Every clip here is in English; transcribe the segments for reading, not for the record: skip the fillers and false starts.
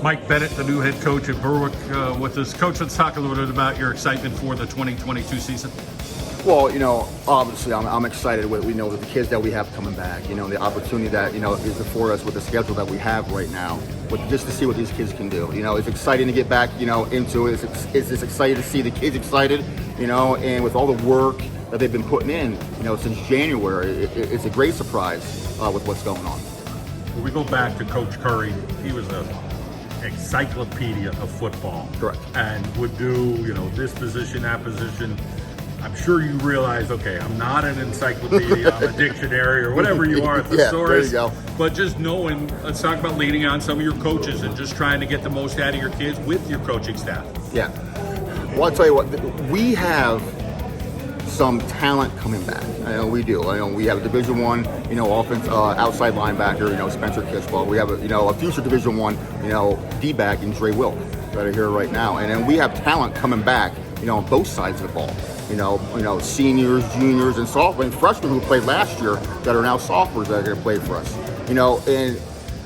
Mike Bennett, the new head coach at Berwick, with us. Coach, let's talk a little bit about your excitement for the 2022 season. Well, obviously I'm excited with, with the kids that we have coming back, the opportunity that, is before us with the schedule that we have right now, but just to see what these kids can do. It's exciting to get back, into it. It's exciting to see the kids excited, and with all the work that they've been putting in, since January, it's a great surprise with what's going on. When we go back to Coach Curry, he was an encyclopedia of football. Correct. And would do, this position, that position. I'm sure you realize, okay, I'm not an encyclopedia, I'm a dictionary or whatever you are, a thesaurus. There you go. But just knowing, let's talk about leaning on some of your coaches and just trying to get the most out of your kids with your coaching staff. Yeah. Well, I'll tell you what, we have some talent coming back. I know we do. I know we have a Division I, offense, outside linebacker, Spencer Kishball. We have a future Division I, D-back in Dre Wilk that are here right now. And then we have talent coming back, on both sides of the ball. Seniors, juniors, and sophomores, and freshmen who played last year that are now sophomores that are going to play for us.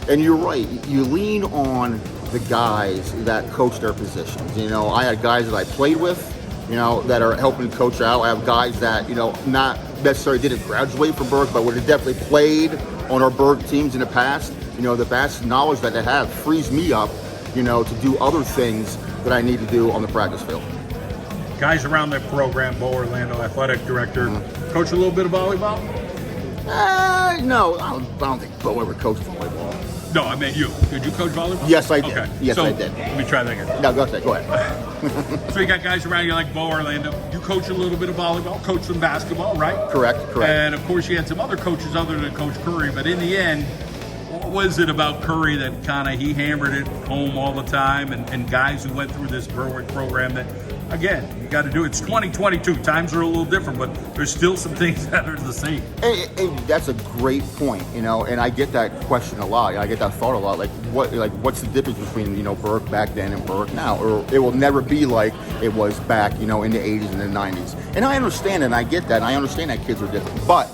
And you're right. You lean on the guys that coach their positions. I had guys that I played with, that are helping coach out. I have guys that, not necessarily didn't graduate from Berwick, but would have definitely played on our Berwick teams in the past. The vast knowledge that they have frees me up, to do other things that I need to do on the practice field. Guys around that program, Bo Orlando, athletic director, coach a little bit of volleyball? No, I don't think Bo ever coached volleyball. No, I meant you. Did you coach volleyball? Yes, I did. Okay. Yes, so, I did. Let me try that again. No, go ahead. So you got guys around you like Bo Orlando. You coach a little bit of volleyball, coach some basketball, right? Correct. And of course you had some other coaches other than Coach Curry, but in the end, what was it about Curry that kind of he hammered it home all the time, and guys who went through this Berwick program that, again, you got to do it. It's 2022. Times are a little different, but there's still some things that are the same. And that's a great point, and I get that question a lot. I get that thought a lot. What's the difference between Berwick back then and Berwick now? Or it will never be like it was back, in the 80s and the 90s. And I understand, and I get that, and I understand that kids are different, but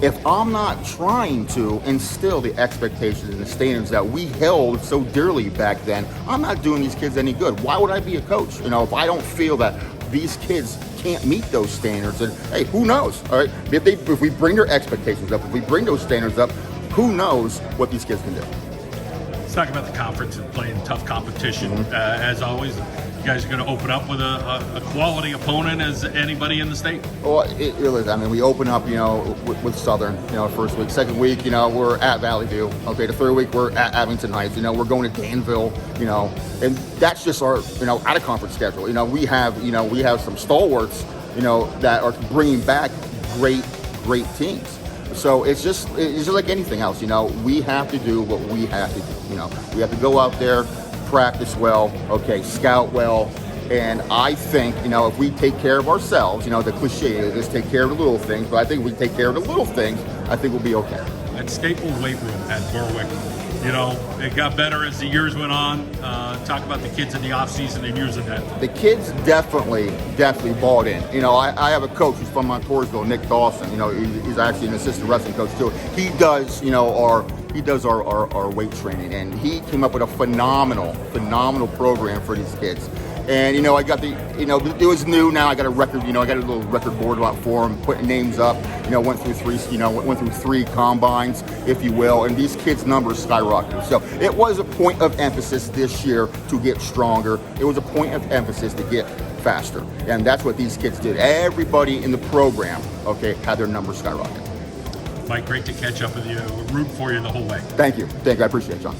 if I'm not trying to instill the expectations and the standards that we held so dearly back then, I'm not doing these kids any good. Why would I be a coach? If I don't feel that these kids can't meet those standards, and hey, who knows? All right, if we bring their expectations up, if we bring those standards up, who knows what these kids can do? Let's talk about the conference and playing tough competition. As always, you guys are going to open up with a quality opponent as anybody in the state. Well, it is. I mean, we open up, with Southern, first week. Second week, we're at Valley View. Okay, the third week, we're at Abington Heights. We're going to Danville, and that's just our, out of conference schedule. We have some stalwarts, that are bringing back great teams. So it's just like anything else, we have to do what we have to do. We have to go out there, practice well, okay, scout well, and I think, if we take care of ourselves, the cliche is take care of the little things, but I think if we take care of the little things, I think we'll be okay. At Staples Weight Room at Berwick, it got better as the years went on. Talk about the kids in the off-season and years of that. The kids definitely bought in. I have a coach who's from Montoursville, Nick Dawson. He's actually an assistant wrestling coach too. He does, our weight training, and he came up with a phenomenal program for these kids. And I got it was new. Now I got a record. I got a little record board out for them, putting names up. Went through three combines, if you will, and these kids' numbers skyrocketed. So it was a point of emphasis this year to get stronger. It was a point of emphasis to get faster, and that's what these kids did. Everybody in the program, okay, had their numbers skyrocket. Mike, great to catch up with you. We're rooting for you the whole way. Thank you. I appreciate it, John.